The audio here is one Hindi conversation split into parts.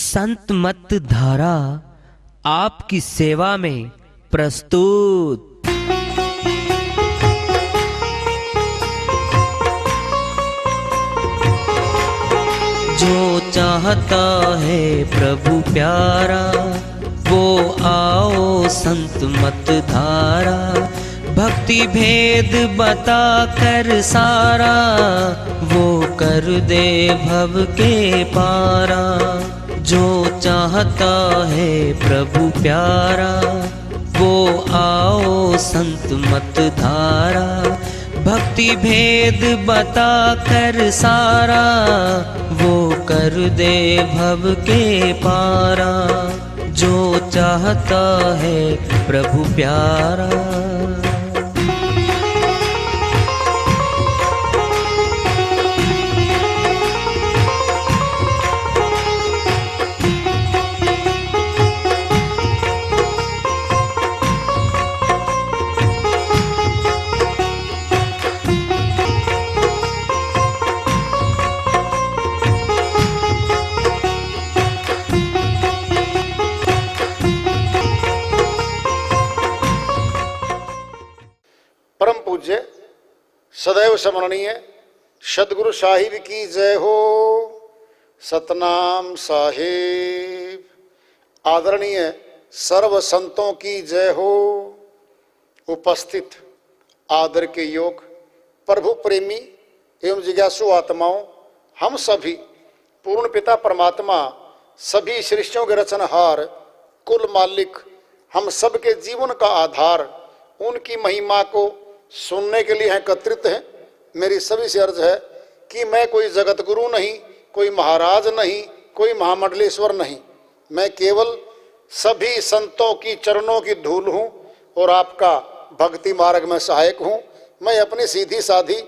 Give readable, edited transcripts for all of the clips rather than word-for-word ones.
संत मत धारा आपकी सेवा में प्रस्तुत। जो चाहता है प्रभु प्यारा वो आओ संत मत धारा। भक्ति भेद बता कर सारा वो कर दे भव के पारा। जो चाहता है प्रभु प्यारा वो आओ संत मत धारा। भक्ति भेद बता कर सारा वो कर दे भव के पारा। जो चाहता है प्रभु प्यारा। परम पूज्य सदैव स्मरणीय सदगुरु साहिब की जय हो। सतनाम साहिब। आदरणीय सर्व संतों की जय हो। उपस्थित आदर के योग प्रभु प्रेमी एवं जिज्ञासु आत्माओं, हम सभी पूर्ण पिता परमात्मा सभी सृष्टियों के रचनहार कुल मालिक हम सबके जीवन का आधार उनकी महिमा को सुनने के लिए एकत्रित हैं। मेरी सभी से अर्ज है कि मैं कोई जगत गुरु नहीं, कोई महाराज नहीं, कोई महामंडलेश्वर नहीं। मैं केवल सभी संतों की चरणों की धूल हूँ और आपका भक्ति मार्ग में सहायक हूँ। मैं अपनी सीधी साधी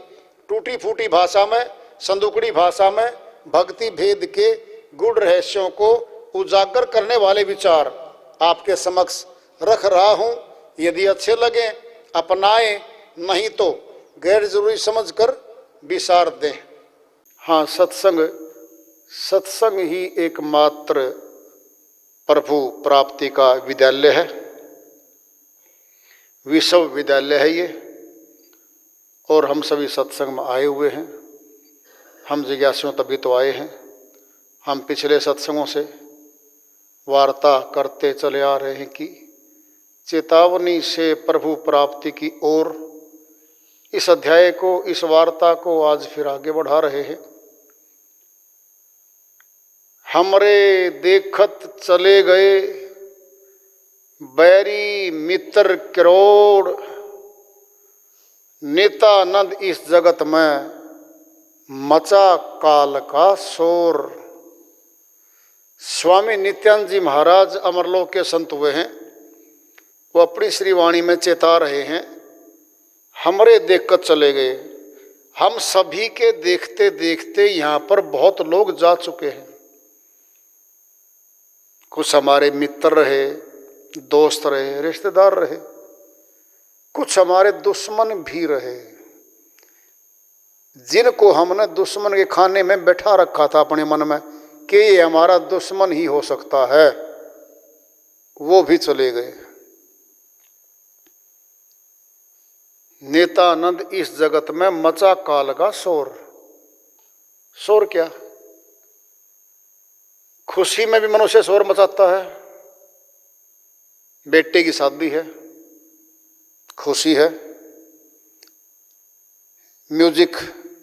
टूटी फूटी भाषा में, संदुकड़ी भाषा में भक्ति भेद के गूढ़ रहस्यों को उजागर करने वाले विचार आपके समक्ष रख रहा हूँ। यदि अच्छे लगे अपनाएं, नहीं तो गैर जरूरी समझकर विसार दें। हाँ, सत्संग ही एकमात्र प्रभु प्राप्ति का विद्यालय है, विश्वविद्यालय है ये। और हम सभी सत्संग में आए हुए हैं। हम जिज्ञासुओं तभी तो आए हैं। हम पिछले सत्संगों से वार्ता करते चले आ रहे हैं कि चेतावनी से प्रभु प्राप्ति की ओर इस अध्याय को, इस वार्ता को आज फिर आगे बढ़ा रहे हैं। हमरे देखत चले गए बैरी मित्र करोड़, नित्यानंद इस जगत में मचा काल का शोर। स्वामी नित्यानंद जी महाराज अमरलोक के संत हुए हैं। वो अपनी श्रीवाणी में चेता रहे हैं, हमरे देखकर चले गए। हम सभी के देखते देखते यहाँ पर बहुत लोग जा चुके हैं। कुछ हमारे मित्र रहे, दोस्त रहे, रिश्तेदार रहे, कुछ हमारे दुश्मन भी रहे। जिनको हमने दुश्मन के खाने में बैठा रखा था अपने मन में कि ये हमारा दुश्मन ही हो सकता है, वो भी चले गए। नित्यानंद इस जगत में मचा काल का शोर। शोर क्या? खुशी में भी मनुष्य शोर मचाता है। बेटे की शादी है, खुशी है, म्यूजिक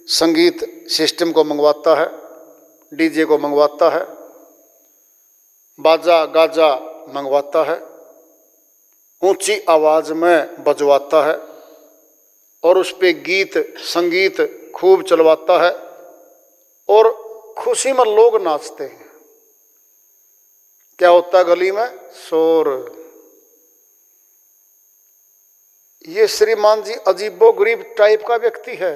संगीत सिस्टम को मंगवाता है, डीजे को मंगवाता है, बाजा गाजा मंगवाता है, ऊंची आवाज में बजवाता है और उस पे गीत संगीत खूब चलवाता है और खुशी में लोग नाचते हैं। क्या होता है गली में? शोर। ये श्रीमान जी अजीबोगरीब टाइप का व्यक्ति है।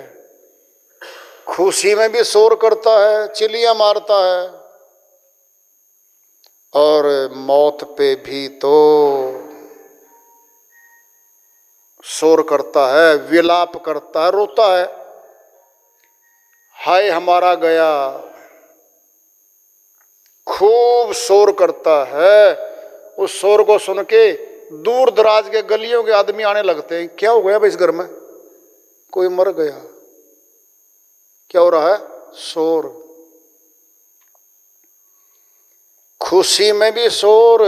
खुशी में भी शोर करता है, चिल्लियां मारता है और मौत पे भी तो शोर करता है, विलाप करता है, रोता है, हाय हमारा गया। खूब शोर करता है। उस शोर को सुन के दूर दराज के गलियों के आदमी आने लगते हैं। क्या हो गया भाई इस घर में? कोई मर गया। क्या हो रहा है? शोर। खुशी में भी शोर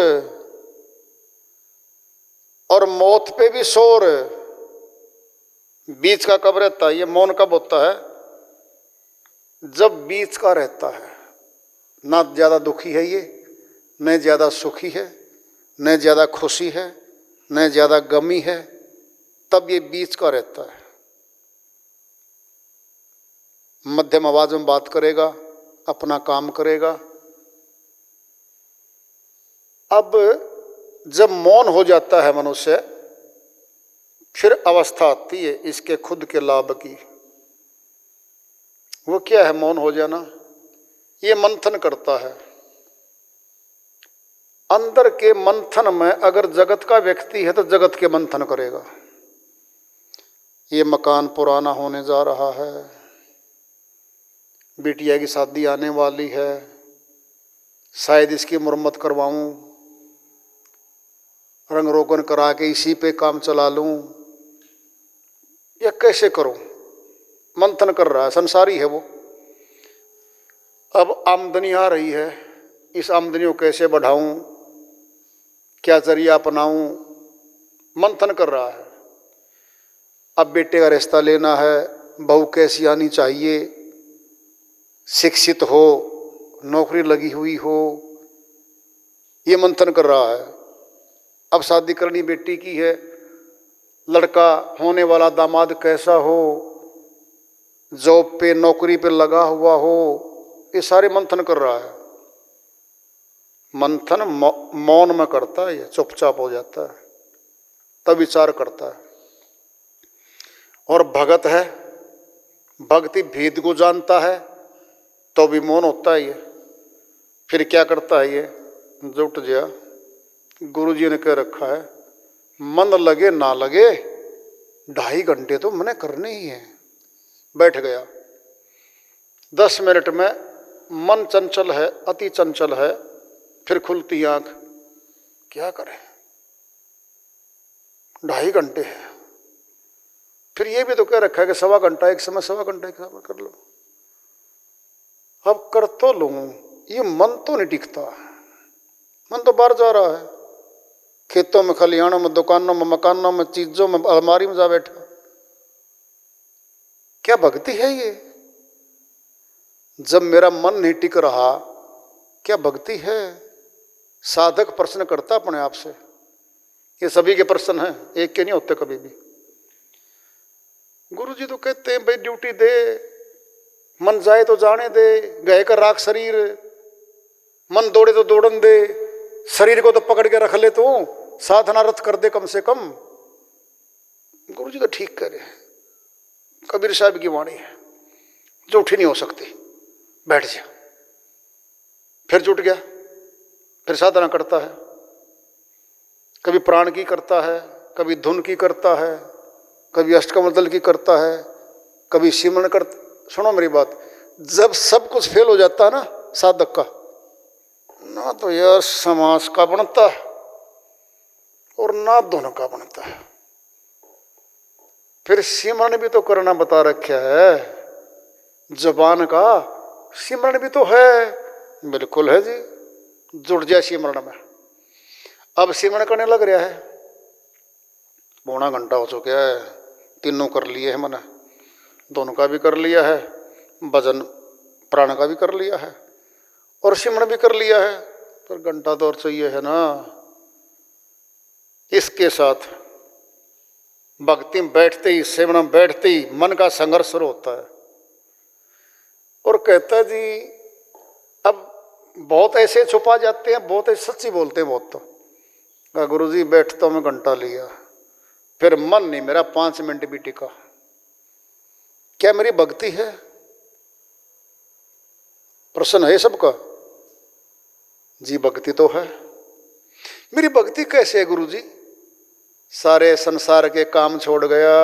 और मौत पे भी शोर। बीच का कब रहता है? ये मौन कब होता है? जब बीच का रहता है। ना ज्यादा दुखी है ये, न ज्यादा सुखी है, न ज्यादा खुशी है, न ज्यादा गमी है, तब ये बीच का रहता है। मध्यम आवाज में बात करेगा, अपना काम करेगा। अब जब मौन हो जाता है मनुष्य, फिर अवस्था आती है इसके खुद के लाभ की। वो क्या है मौन हो जाना? ये मंथन करता है। अंदर के मंथन में अगर जगत का व्यक्ति है तो जगत के मंथन करेगा। ये मकान पुराना होने जा रहा है, बिटिया की शादी आने वाली है, शायद इसकी मुरम्मत करवाऊं, रंग रोगन करा के इसी पे काम चला लूं, या कैसे करूं? मंथन कर रहा है, संसारी है वो। अब आमदनी आ रही है, इस आमदनी को कैसे बढ़ाऊं, क्या जरिया अपनाऊं, मंथन कर रहा है। अब बेटे का रिश्ता लेना है, बहू कैसी आनी चाहिए, शिक्षित हो, नौकरी लगी हुई हो, ये मंथन कर रहा है। अब शादी करनी बेटी की है, लड़का होने वाला दामाद कैसा हो, जॉब पे नौकरी पे लगा हुआ हो, ये सारे मंथन कर रहा है। मंथन मौन में करता है, ये चुपचाप हो जाता है, तब विचार करता है। और भगत है, भक्ति भेद को जानता है, तो भी मौन होता है ये। फिर क्या करता है ये? जुट गया, गुरु जी ने कह रखा है, मन लगे ना लगे 2.5 घंटे तो मैंने करने ही है। बैठ गया, 10 मिनट में मन चंचल है, अति चंचल है, फिर खुलती आंख। क्या करें, 2.5 घंटे है। फिर ये भी तो कह रखा है कि 1.25 घंटा एक समय, 1.25 घंटा एक समय कर लो। अब कर तो लूं, ये मन तो नहीं टिकता। मन तो बाहर जा रहा है, खेतों में, खलिहानों में, दुकानों में, मकानों में, चीजों में, अलमारी में जा बैठा। क्या भक्ति है ये? जब मेरा मन नहीं टिक रहा, क्या भक्ति है? साधक प्रश्न करता अपने आप से। ये सभी के प्रश्न हैं, एक के नहीं होते कभी भी। गुरु जी तो कहते हैं भाई ड्यूटी दे, मन जाए तो जाने दे, गए का राख शरीर, मन दौड़े तो दौड़न दे, शरीर को तो पकड़ के रख ले, तो साधना रथ कर दे कम से कम। गुरु जी तो ठीक कह रहे हैं, कबीर साहब की वाणी है, झूठी नहीं हो सकती। बैठ जा, फिर जुट गया, फिर साधना करता है। कभी प्राण की करता है, कभी धुन की करता है, कभी अष्टकमल की करता है, कभी सिमरन कर। सुनो मेरी बात, जब सब कुछ फेल हो जाता है ना साधक का, ना तो यह समाज का बनता है और ना दोनों का बनता है। फिर सिमरन भी तो करना बता रखा है, जबान का सिमरन भी तो है। बिल्कुल है जी, जुड़ जाए सिमरन में। अब सिमरन करने लग रहा है, 1.25 घंटा हो चुका है, तीनों कर लिए है मैंने, दोनों का भी कर लिया है, भजन प्राण का भी कर लिया है और सिमरन भी कर लिया है, पर घंटा तो और चाहिए है ना। इसके साथ भक्ति में बैठते ही, सिमरन में बैठते ही मन का संघर्ष शुरू होता है। और कहता है जी, अब बहुत ऐसे छुपा जाते हैं, बहुत ऐसे सच्ची बोलते हैं बहुत। तो गुरु जी बैठता हूँ मैं, घंटा लिया, फिर मन नहीं मेरा 5 मिनट भी टिका। क्या मेरी भक्ति है? प्रश्न है सबका। जी भक्ति तो है। मेरी भक्ति कैसे है गुरु जी? सारे संसार के काम छोड़ गया,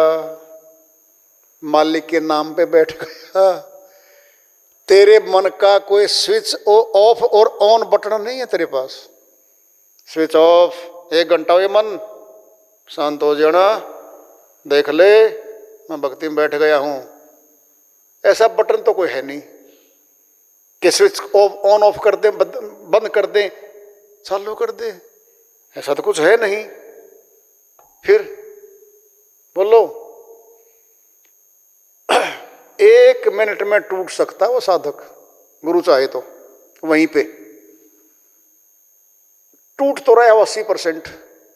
मालिक के नाम पे बैठ गया, तेरे मन का कोई स्विच ऑफ और ऑन बटन नहीं है तेरे पास। स्विच ऑफ, 1 घंटा हुए मन शांत हो जाना, देख ले मैं भक्ति में बैठ गया हूं, ऐसा बटन तो कोई है नहीं कि स्विच ऑफ ऑन ऑफ कर दे, बंद कर दे, चालू कर दे, ऐसा तो कुछ है नहीं। फिर बोलो 1 मिनट में टूट सकता है वो साधक, गुरु चाहे तो वहीं पे टूट तो रहा है 80%।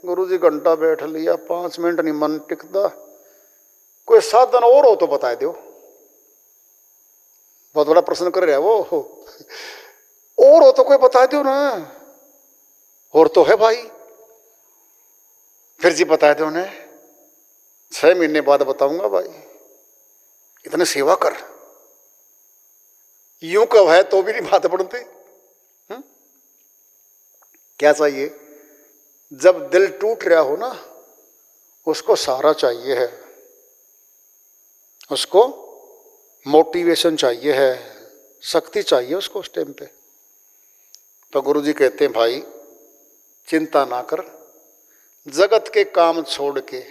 गुरु जी घंटा बैठ लिया, 5 मिनट नहीं मन टिकता, कोई साधन और हो तो बता दो। बहुत बड़ा प्रश्न कर रहा है वो, और हो तो कोई बता दो ना, और तो है भाई। फिर जी बता दो उन्हें, 6 महीने बाद बताऊंगा भाई, इतने सेवा कर। यूं कब है तो भी नहीं बात बढ़ती। क्या चाहिए? जब दिल टूट रहा हो ना, उसको सहारा चाहिए है, उसको मोटिवेशन चाहिए है, शक्ति चाहिए उसको उस टाइम पे। तो गुरुजी कहते हैं भाई चिंता ना कर, जगत के काम छोड़ के,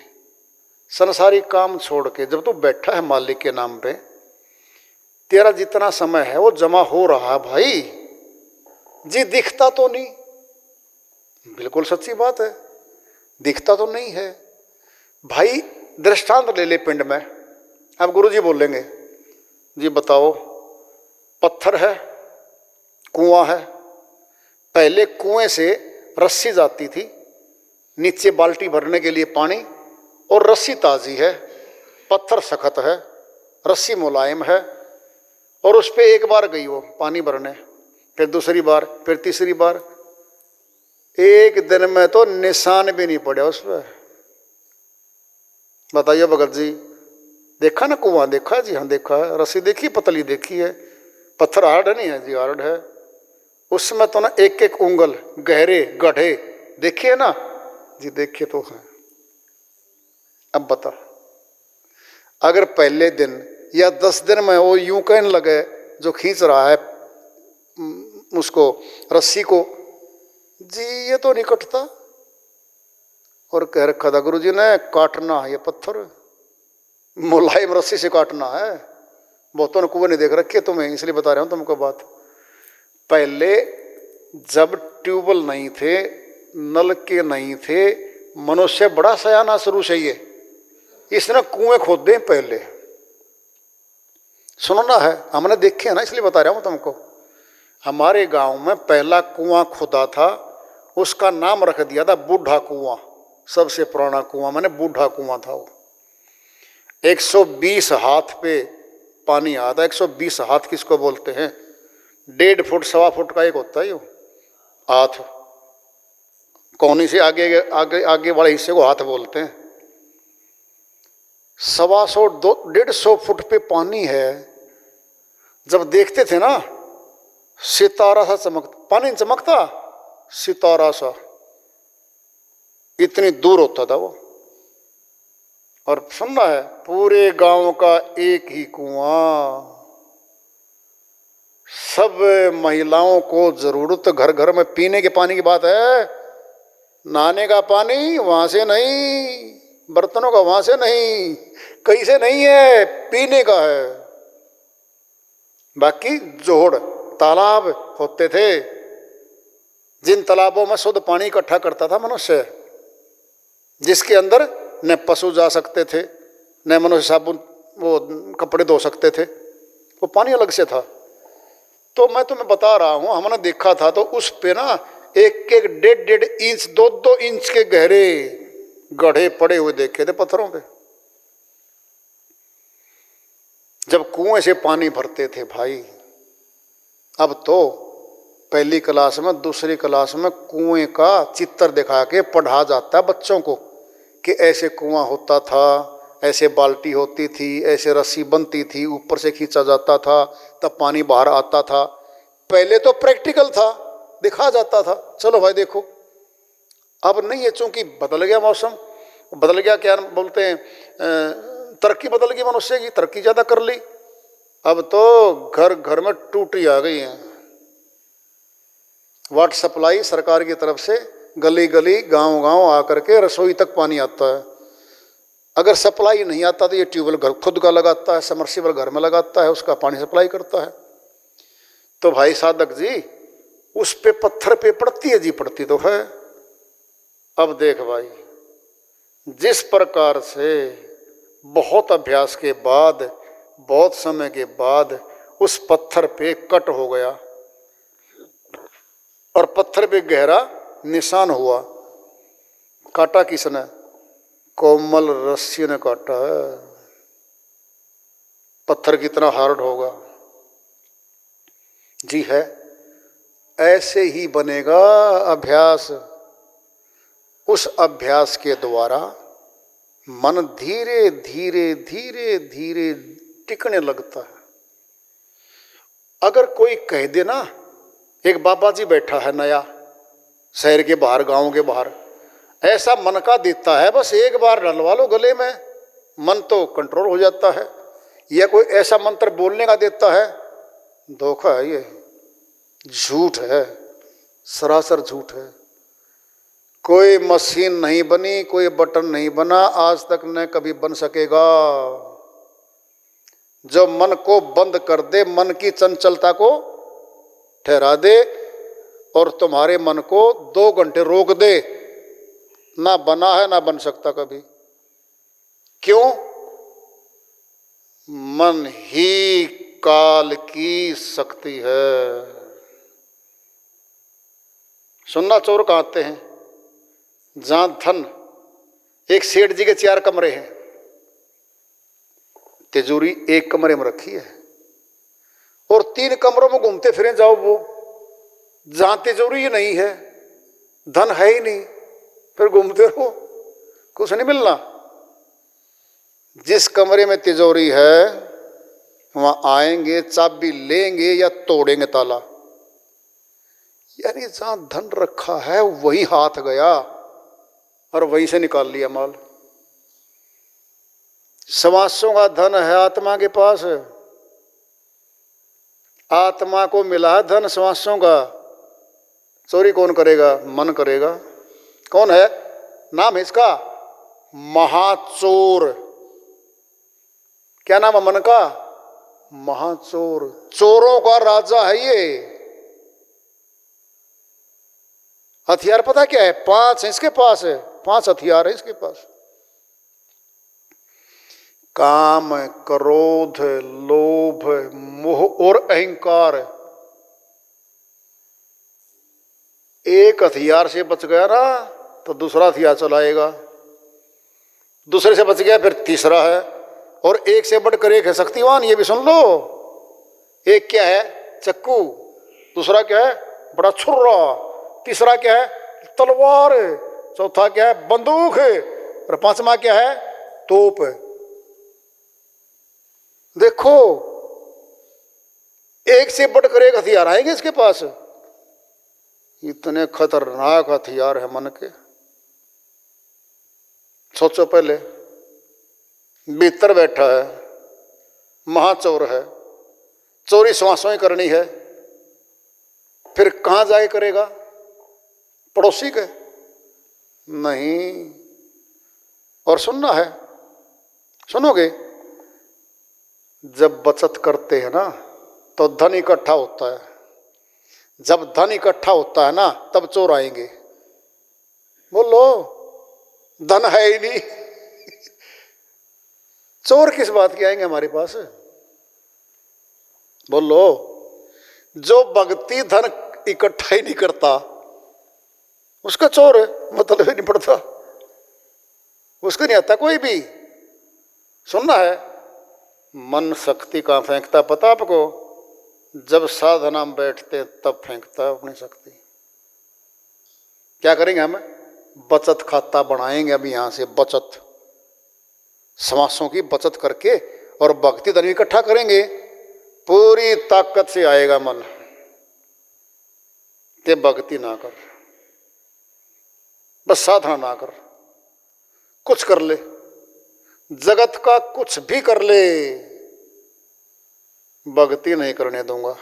संसारी काम छोड़ के, जब तू बैठा है मालिक के नाम पे, तेरा जितना समय है वो जमा हो रहा है भाई। जी दिखता तो नहीं, बिल्कुल सच्ची बात है, दिखता तो नहीं है भाई। दृष्टांत ले ले पिंड में। अब गुरुजी बोलेंगे जी बताओ, पत्थर है, कुआं है, पहले कुएं से रस्सी जाती थी नीचे बाल्टी भरने के लिए पानी, और रस्सी ताजी है, पत्थर सख्त है, रस्सी मुलायम है, और उस पर 1 बार गई वो पानी भरने, फिर दूसरी बार, फिर तीसरी बार, 1 दिन में तो निशान भी नहीं पड़ा उस पर। बताइए भगत जी, देखा ना कुआं? देखा जी हाँ देखा है। रस्सी देखी, पतली देखी है, पत्थर हार्ड नहीं है जी, हार्ड है। उसमें तो ना 1-1 उंगल गहरे गड्ढे देखे है ना जी, देखे तो हैं। अब बता, अगर पहले दिन या 10 दिन में वो यूं कहने लगे जो खींच रहा है उसको, रस्सी को, जी ये तो नहीं कटता, और कह रखा था गुरु जी ने काटना है ये पत्थर, मुलायम रस्सी से काटना है। बहुतों ने कुएं नहीं देख रखे तुम्हें, इसलिए बता रहा हूं तुमको बात। पहले जब ट्यूबवेल नहीं थे, नल के नहीं थे, मनुष्य बड़ा सयाना शुरू से ये, इसने कुएं खोदे पहले। सुनो ना है, हमने देखे है ना, इसलिए बता रहा हूं तुमको। हमारे गांव में पहला कुआं खुदा था, उसका नाम रख दिया था बूढ़ा कुआं। सबसे पुराना कुआं मैंने बूढ़ा कुआं था वो। 120 हाथ पे पानी आता है। 120 हाथ किसको बोलते हैं? 1.5 फुट 1.25 फुट का एक होता है यो हाथ, कोनी से आगे आगे आगे वाले हिस्से को हाथ बोलते हैं। 125 फुट पे पानी है। जब देखते थे ना, सितारा सा चमकता, पानी नहीं चमकता, सितारा सा, इतनी दूर होता था वो। और सुनना है, पूरे गांव का एक ही कुआं, सब महिलाओं को जरूरत, घर घर में पीने के पानी की बात है, नहाने का पानी वहां से नहीं, बर्तनों का वहां से नहीं, कहीं से नहीं है, पीने का है। बाकी जोड़ तालाब होते थे, जिन तालाबों में शुद्ध पानी इकट्ठा करता था मनुष्य, जिसके अंदर न पशु जा सकते थे, न मनुष्य साबुन वो कपड़े धो सकते थे, वो पानी अलग से था। तो मैं तुम्हें बता रहा हूं, हमने देखा था, तो उस पे ना 1-1, 1.5 इंच, 2-2 इंच के गहरे गड्ढे पड़े हुए देखे थे पत्थरों पे, जब कुएं से पानी भरते थे भाई। अब तो पहली क्लास में, दूसरी क्लास में कुएं का चित्र दिखा के पढ़ा जाता है बच्चों को कि ऐसे कुआं होता था, ऐसे बाल्टी होती थी, ऐसे रस्सी बनती थी, ऊपर से खींचा जाता था, तब पानी बाहर आता था। पहले तो प्रैक्टिकल था, दिखा जाता था, चलो भाई देखो। अब नहीं है, चूंकि बदल गया मौसम, बदल गया, क्या बोलते हैं, तरक्की बदल गई, मनुष्य की तरक्की ज़्यादा कर ली, अब तो घर घर में टूटी आ गई है। वाटर सप्लाई सरकार की तरफ से गली गली गांव गांव आकर के रसोई तक पानी आता है। अगर सप्लाई नहीं आता तो ये ट्यूबवेल घर खुद का लगाता है, समर्सिबल घर में लगाता है, उसका पानी सप्लाई करता है। तो भाई साधक जी, उस पे पत्थर पे पड़ती है जी, पड़ती तो है। अब देख भाई, जिस प्रकार से बहुत अभ्यास के बाद, बहुत समय के बाद उस पत्थर पे कट हो गया और पत्थर पे गहरा निशान हुआ। काटा किसने? कोमल रस्सी ने काटा है। पत्थर कितना हार्ड होगा जी है। ऐसे ही बनेगा अभ्यास। उस अभ्यास के द्वारा मन धीरे धीरे धीरे धीरे टिकने लगता है। अगर कोई कह दे ना, एक बाबा जी बैठा है नया शहर के बाहर, गांव के बाहर, ऐसा मन का देता है, बस एक बार डलवा लो गले में, मन तो कंट्रोल हो जाता है। या कोई ऐसा मंत्र बोलने का देता है, धोखा है, ये झूठ है, सरासर झूठ है। कोई मशीन नहीं बनी, कोई बटन नहीं बना, आज तक न कभी बन सकेगा। जो मन को बंद कर दे, मन की चंचलता को ठहरा दे और तुम्हारे मन को 2 घंटे रोक दे, ना बना है ना बन सकता कभी। क्यों? मन ही काल की शक्ति है। सुनना चोर कहाँ आते हैं? जहां धन, एक सेठ जी के 4 कमरे हैं, तिजोरी एक कमरे में रखी है और 3 कमरों में घूमते फिरे जाओ, वो जहां तिजोरी ही नहीं है, धन है ही नहीं, फिर घूमते रहो, कुछ नहीं मिलना। जिस कमरे में तिजोरी है वहां आएंगे, चाबी लेंगे या तोड़ेंगे ताला। यानी जहां धन रखा है वही हाथ गया और वहीं से निकाल लिया माल। समासों का धन है आत्मा के पास। आत्मा को मिला है धन समासों का। चोरी कौन करेगा? मन करेगा। कौन है? नाम है इसका महाचोर। क्या नाम है मन का? महाचोर। चोरों का राजा है ये। हथियार पता क्या है? 5 इसके पास है, 5 हथियार है इसके पास। काम, क्रोध, लोभ, मोह और अहंकार। एक हथियार से बच गया ना तो दूसरा हथियार चलाएगा, दूसरे से बच गया फिर तीसरा है, और एक से बढ़कर एक है शक्तिवान। ये भी सुन लो। एक क्या है? चक्कू। दूसरा क्या है? बड़ा छुर्रा। तीसरा क्या है? तलवार। चौथा क्या है? बंदूक। और 5वां क्या है? तोप। देखो, एक से बढ़कर एक हथियार आएंगे इसके पास। इतने खतरनाक हथियार है मन के। सोचो, पहले भीतर बैठा है, महाचोर है, चोरी श्वासों ही करनी है, फिर कहां जाके करेगा? पड़ोसी के? नहीं। और सुनना है, सुनोगे? जब बचत करते हैं ना तो धन इकट्ठा होता है। जब धन इकट्ठा होता है ना तब चोर आएंगे। बोलो, धन है ही नहीं, चोर किस बात के आएंगे हमारे पास? बोलो, जो भक्ति धन इकट्ठा ही नहीं करता उसका चोर है, मतलब ही नहीं पड़ता, उसको नहीं आता कोई भी। सुनना है, मन शक्ति कहाँ फेंकता पता आपको? जब साधना में बैठते तब फेंकता है अपनी शक्ति। क्या करेंगे हम? बचत खाता बनाएंगे अभी यहाँ से, बचत, समासों की बचत करके और भक्ति धन इकट्ठा करेंगे। पूरी ताकत से आएगा मन। ते भक्ति ना कर, बस साधना ना कर, कुछ कर ले, जगत का कुछ भी कर ले, भक्ति नहीं करने दूंगा।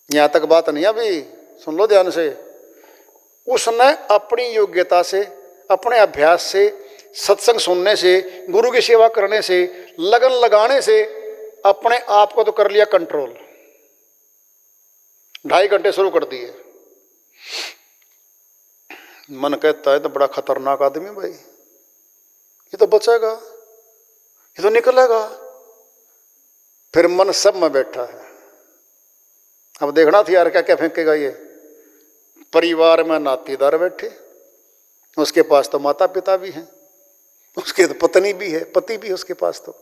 यहां तक बात नहीं, अभी सुन लो ध्यान से। उसने अपनी योग्यता से, अपने अभ्यास से, सत्संग सुनने से, गुरु की सेवा करने से, लगन लगाने से अपने आप को तो कर लिया कंट्रोल। 2.5 घंटे शुरू कर दिए। मन कहता है तो बड़ा खतरनाक आदमी भाई, ये तो बचेगा, ये तो निकलेगा। फिर मन सब में बैठा है। अब देखना थी यार क्या क्या फेंकेगा ये। परिवार में नातीदार बैठे, उसके पास तो माता पिता भी हैं, उसके तो पत्नी भी है, पति भी है उसके पास, तो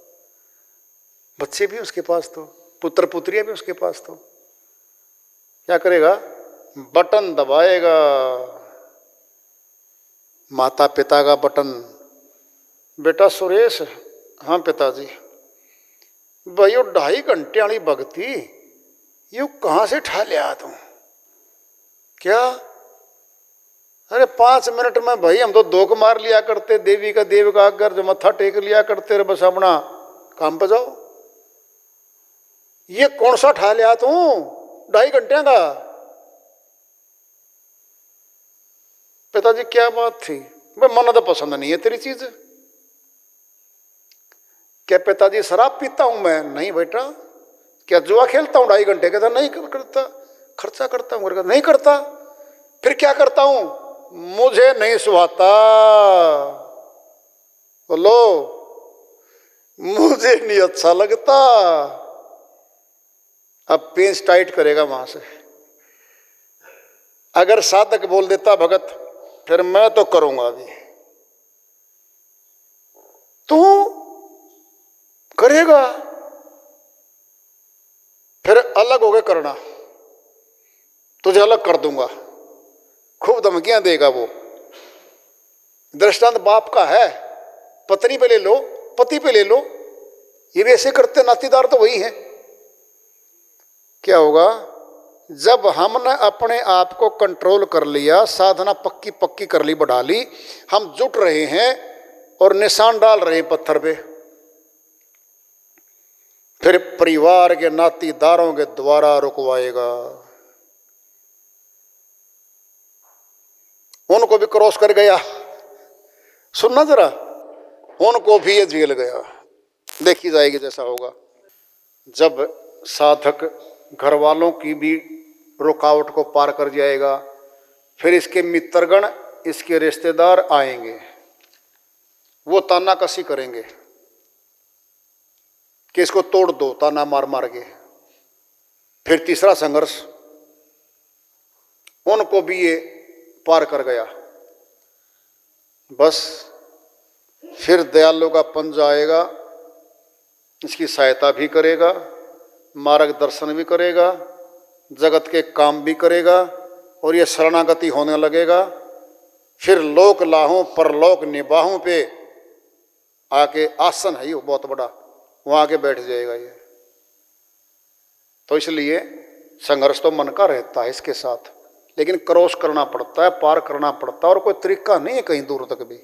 बच्चे भी उसके पास, तो पुत्र पुत्रियां भी उसके पास। तो क्या करेगा? बटन दबाएगा, माता पिता का बटन। बेटा सुरेश, हाँ पिताजी। भाई 2.5 घंटे वाली भक्ति यू कहाँ से ठा लिया तू? क्या? अरे 5 मिनट में भाई हम तो धोख मार लिया करते, देवी का देव का अगर जो मत्था टेक लिया करते, रे बस अपना काम पे जाओ। ये कौन सा ठा लिया तू 2.5 घंटे का? पिताजी क्या बात थी? भाई मन तो पसंद नहीं है तेरी चीज। क्या पिताजी शराब पीता हूं मैं? नहीं बेटा। क्या जुआ खेलता हूं 2.5 घंटे? कहता नहीं करता। खर्चा करता हूं? नहीं करता। फिर क्या करता हूं? मुझे नहीं सुहाता। बोलो, मुझे नहीं अच्छा लगता। अब पेंच टाइट करेगा वहां से। अगर साधक बोल देता भगत, फिर मैं तो करूंगा अभी। तू करेगा? फिर अलग हो गए करना, तुझे अलग कर दूंगा। खूब धमकियां देगा वो। दृष्टांत बाप का है, पत्नी पे ले लो, पति पे ले लो, ये भी ऐसे करते, नातीदार तो वही हैं। क्या होगा? जब हमने अपने आप को कंट्रोल कर लिया, साधना पक्की पक्की कर ली, बढ़ा ली, हम जुट रहे हैं और निशान डाल रहे हैं पत्थर पे, फिर परिवार के नातीदारों के द्वारा रुकवाएगा। उनको भी क्रॉस कर गया, सुनना जरा, उनको भी ये झेल गया। देखी जाएगी जैसा होगा। जब साधक घर वालों की भी रुकावट को पार कर जाएगा, फिर इसके मित्रगण, इसके रिश्तेदार आएंगे, वो तानाकसी करेंगे कि इसको तोड़ दो, ताना मार मार के। फिर तीसरा संघर्ष, उनको भी ये पार कर गया, बस फिर दयालु का पंजा आएगा, इसकी सहायता भी करेगा, मार्गदर्शन भी करेगा, जगत के काम भी करेगा, और ये शरणागति होने लगेगा। फिर लोक लाहूं परलोक निबाहूं पे आके, आसन है ये बहुत बड़ा, वहां आके बैठ जाएगा ये। तो इसलिए संघर्ष तो मन का रहता है इसके साथ, लेकिन क्रॉस करना पड़ता है, पार करना पड़ता है, और कोई तरीका नहीं है कहीं दूर तक भी।